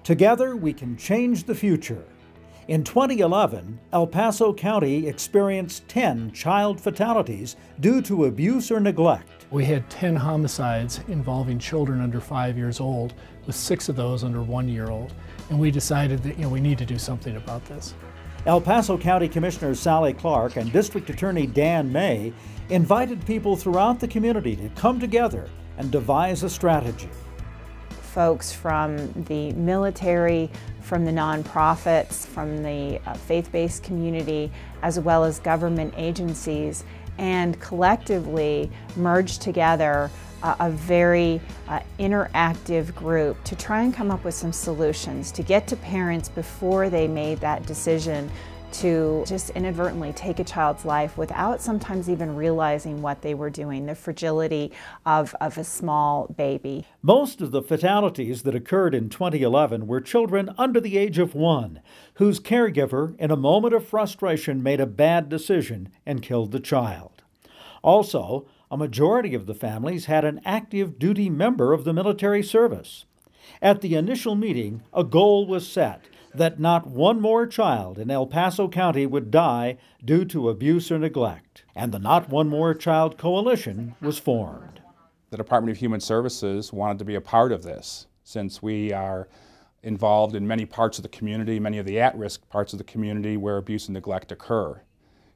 Together, we can change the future. In 2011, El Paso County experienced 10 child fatalities due to abuse or neglect. We had 10 homicides involving children under 5 years old, with 6 of those under 1 year old. And we decided that we need to do something about this. El Paso County Commissioner Sally Clark and District Attorney Dan May invited people throughout the community to come together and devise a strategy. Folks from the military, from the nonprofits, from the faith-based community, as well as government agencies, and collectively merged together a very interactive group to try and come up with some solutions to get to parents before they made that decision to just inadvertently take a child's life without sometimes even realizing what they were doing, the fragility of a small baby. Most of the fatalities that occurred in 2011 were children under the age of 1, whose caregiver, in a moment of frustration, made a bad decision and killed the child. Also, a majority of the families had an active duty member of the military service. At the initial meeting, a goal was set that not one more child in El Paso County would die due to abuse or neglect, and the Not One More Child Coalition was formed. The Department of Human Services wanted to be a part of this, since we are involved in many parts of the community, many of the at-risk parts of the community where abuse and neglect occur.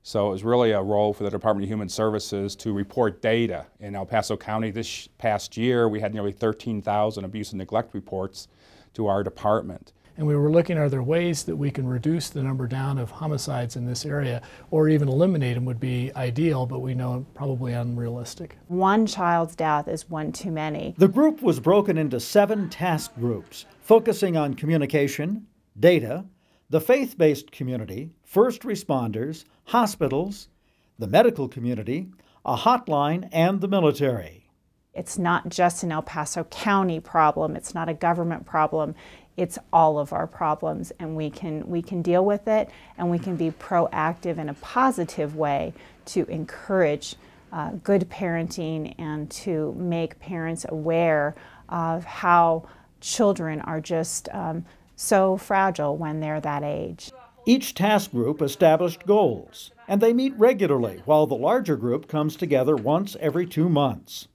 So it was really a role for the Department of Human Services to report data. In El Paso County this past year, we had nearly 13,000 abuse and neglect reports to our department. And we were looking, are there ways that we can reduce the number down of homicides in this area, or even eliminate them would be ideal, but we know probably unrealistic. One child's death is one too many. The group was broken into 7 task groups, focusing on communication, data, the faith-based community, first responders, hospitals, the medical community, a hotline, and the military. It's not just an El Paso County problem, it's not a government problem. It's all of our problems, and we can deal with it, and we can be proactive in a positive way to encourage good parenting and to make parents aware of how children are just so fragile when they're that age. Each task group established goals, and they meet regularly, while the larger group comes together once every 2 months.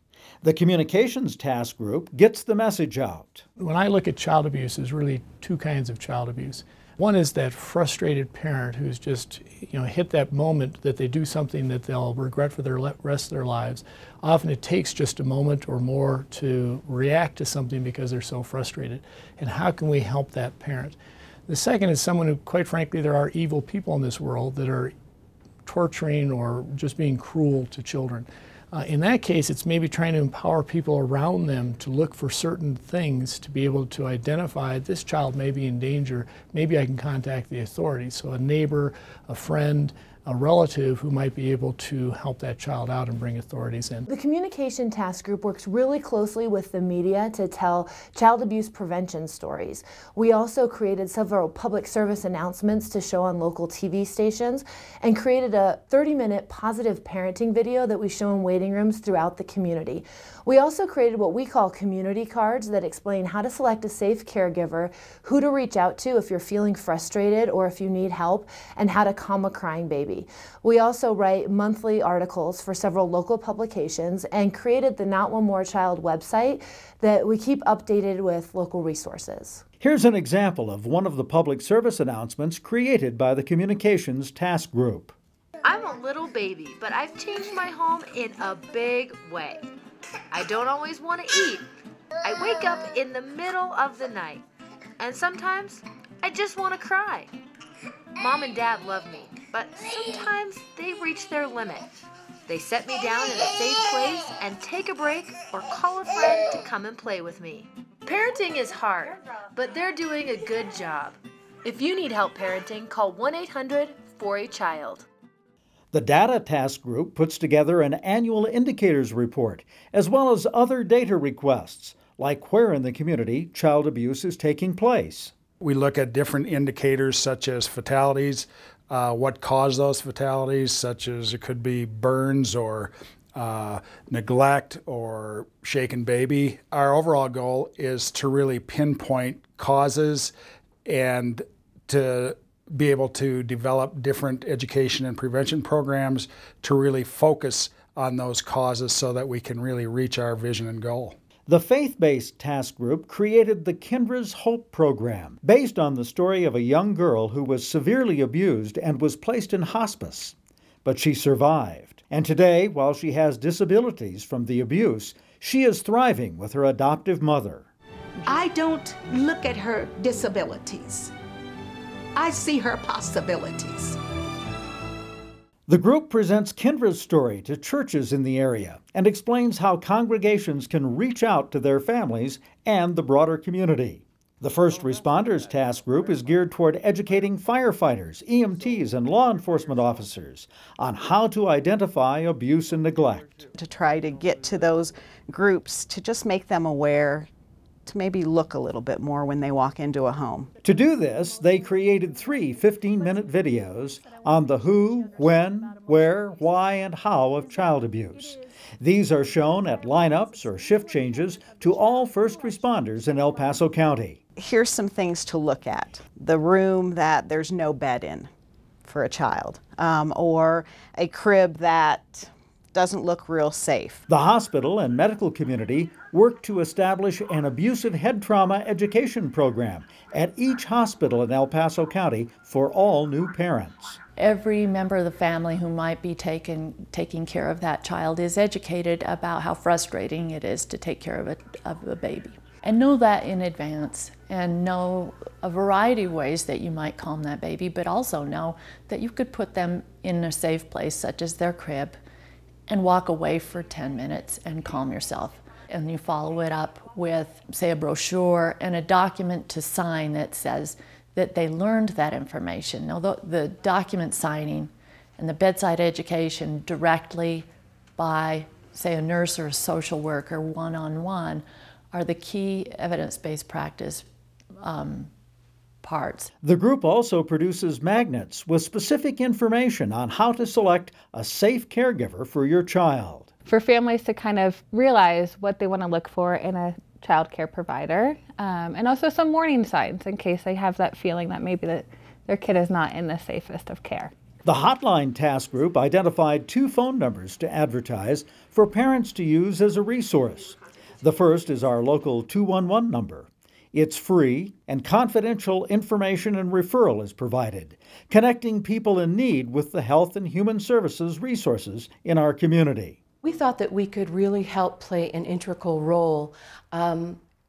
The communications task group gets the message out. When I look at child abuse, there's really 2 kinds of child abuse. One is that frustrated parent who's just hit that moment that they do something that they'll regret for the rest of their lives. Often it takes just a moment or more to react to something because they're so frustrated. And how can we help that parent? The second is someone who, quite frankly, there are evil people in this world that are torturing or just being cruel to children. In that case, it's maybe trying to empower people around them to look for certain things to be able to identify this child may be in danger, maybe I can contact the authorities. So a neighbor, a friend, a relative who might be able to help that child out and bring authorities in. The Communication Task Group works really closely with the media to tell child abuse prevention stories. We also created several public service announcements to show on local TV stations and created a 30-minute positive parenting video that we show in waiting rooms throughout the community. We also created what we call community cards that explain how to select a safe caregiver, who to reach out to if you're feeling frustrated or if you need help, and how to calm a crying baby. We also write monthly articles for several local publications and created the Not One More Child website that we keep updated with local resources. Here's an example of one of the public service announcements created by the Communications Task Group. I'm a little baby, but I've changed my home in a big way. I don't always want to eat. I wake up in the middle of the night, and sometimes I just want to cry. Mom and Dad love me, but sometimes they reach their limit. They set me down in a safe place and take a break or call a friend to come and play with me. Parenting is hard, but they're doing a good job. If you need help parenting, call 1-800-4-A-CHILD. The Data Task Group puts together an annual indicators report, as well as other data requests, like where in the community child abuse is taking place. We look at different indicators such as fatalities, what caused those fatalities, such as it could be burns or neglect or shaken baby. Our overall goal is to really pinpoint causes and to be able to develop different education and prevention programs to really focus on those causes so that we can really reach our vision and goal. The faith-based task group created the Kendra's Hope program, based on the story of a young girl who was severely abused and was placed in hospice. But she survived. And today, while she has disabilities from the abuse, she is thriving with her adoptive mother. I don't look at her disabilities. I see her possibilities. The group presents Kendra's story to churches in the area and explains how congregations can reach out to their families and the broader community. The First Responders Task Group is geared toward educating firefighters, EMTs, and law enforcement officers on how to identify abuse and neglect. To try to get to those groups, to just make them aware, to maybe look a little bit more when they walk into a home. To do this, they created 3 15-minute videos on the who, when, where, why, and how of child abuse. These are shown at lineups or shift changes to all first responders in El Paso County. Here's some things to look at. The room that there's no bed in for a child, or a crib that doesn't look real safe. The hospital and medical community work to establish an abusive head trauma education program at each hospital in El Paso County for all new parents. Every member of the family who might be taking care of that child is educated about how frustrating it is to take care of a baby. And know that in advance, and know a variety of ways that you might calm that baby, but also know that you could put them in a safe place, such as their crib, and walk away for 10 minutes and calm yourself. And you follow it up with, say, a brochure and a document to sign that says that they learned that information. Now, the document signing and the bedside education directly by, say, a nurse or a social worker one-on-one are the key evidence-based practice parts. The group also produces magnets with specific information on how to select a safe caregiver for your child. For families to kind of realize what they want to look for in a child care provider, and also some warning signs in case they have that feeling that maybe their kid is not in the safest of care. The Hotline Task Group identified 2 phone numbers to advertise for parents to use as a resource. The first is our local 211 number. It's free, and confidential information and referral is provided, connecting people in need with the health and human services resources in our community. We thought that we could really help play an integral role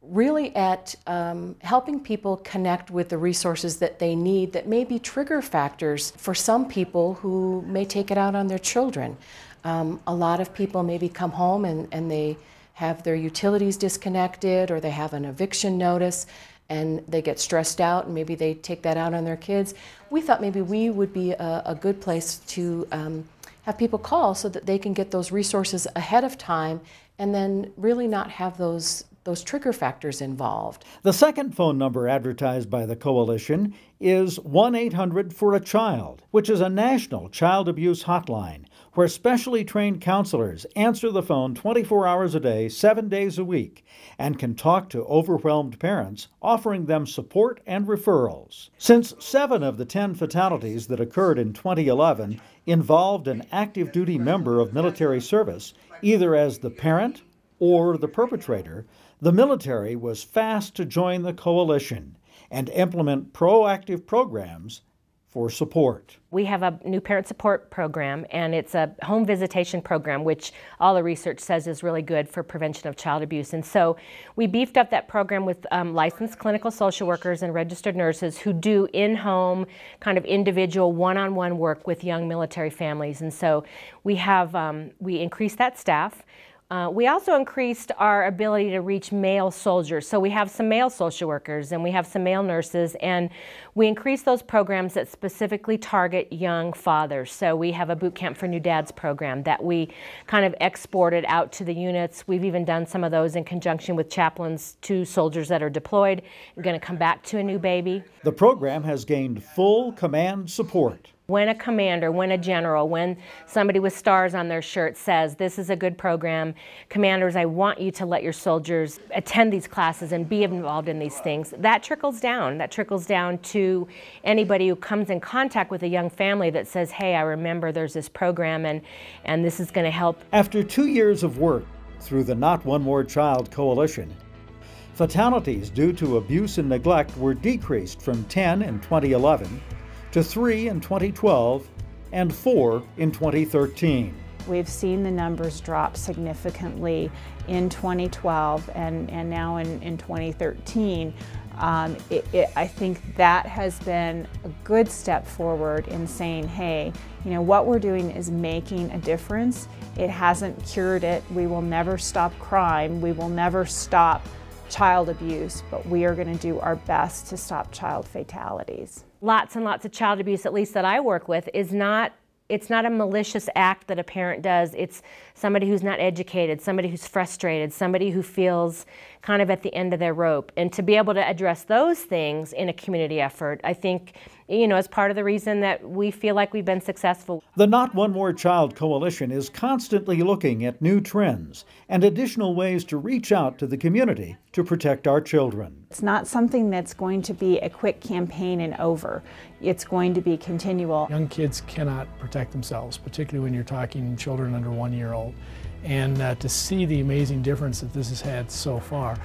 really at helping people connect with the resources that they need that may be trigger factors for some people who may take it out on their children. A lot of people maybe come home and they have their utilities disconnected, or they have an eviction notice and they get stressed out and maybe they take that out on their kids. We thought maybe we would be a good place to have people call so that they can get those resources ahead of time and then really not have those trigger factors involved. The second phone number advertised by the coalition is 1-800-for-a-Child, which is a national child abuse hotline where specially trained counselors answer the phone 24 hours a day, 7 days a week, and can talk to overwhelmed parents, offering them support and referrals. Since 7 of the 10 fatalities that occurred in 2011 involved an active duty member of military service, either as the parent or the perpetrator, the military was fast to join the coalition and implement proactive programs for support. We have a new parent support program, and it's a home visitation program, which all the research says is really good for prevention of child abuse. And so we beefed up that program with licensed clinical social workers and registered nurses who do in-home kind of individual one-on-one work with young military families. And so we have, we increased that staff. We also increased our ability to reach male soldiers. So we have some male social workers and we have some male nurses, and we increased those programs that specifically target young fathers. So we have a Boot Camp for New Dads program that we kind of exported out to the units. We've even done some of those in conjunction with chaplains to soldiers that are deployed and going to come back to a new baby. The program has gained full command support. When a commander, when a general, when somebody with stars on their shirt says, this is a good program, commanders, I want you to let your soldiers attend these classes and be involved in these things, that trickles down. That trickles down to anybody who comes in contact with a young family that says, hey, I remember there's this program and this is going to help. After 2 years of work through the Not One More Child Coalition, fatalities due to abuse and neglect were decreased from 10 in 2011 to 3 in 2012 and 4 in 2013. We've seen the numbers drop significantly in 2012 and now in 2013. I think that has been a good step forward in saying, hey, you know, what we're doing is making a difference. It hasn't cured it. We will never stop crime. We will never stop child abuse, but we are going to do our best to stop child fatalities. Lots and lots of child abuse, at least that I work with, it's not a malicious act that a parent does. It's somebody who's not educated, somebody who's frustrated, somebody who feels kind of at the end of their rope. And to be able to address those things in a community effort, I think, you know, is part of the reason that we feel like we've been successful. The Not One More Child Coalition is constantly looking at new trends and additional ways to reach out to the community to protect our children. It's not something that's going to be a quick campaign and over. It's going to be continual. Young kids cannot protect themselves, particularly when you're talking children under 1 year old. And to see the amazing difference that this has had so far,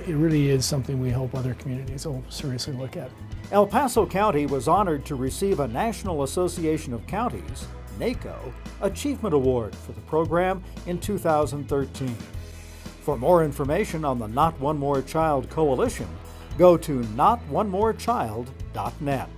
it really is something we hope other communities will seriously look at. El Paso County was honored to receive a National Association of Counties, NACO, Achievement Award for the program in 2013. For more information on the Not One More Child Coalition, go to notonemorechild.net.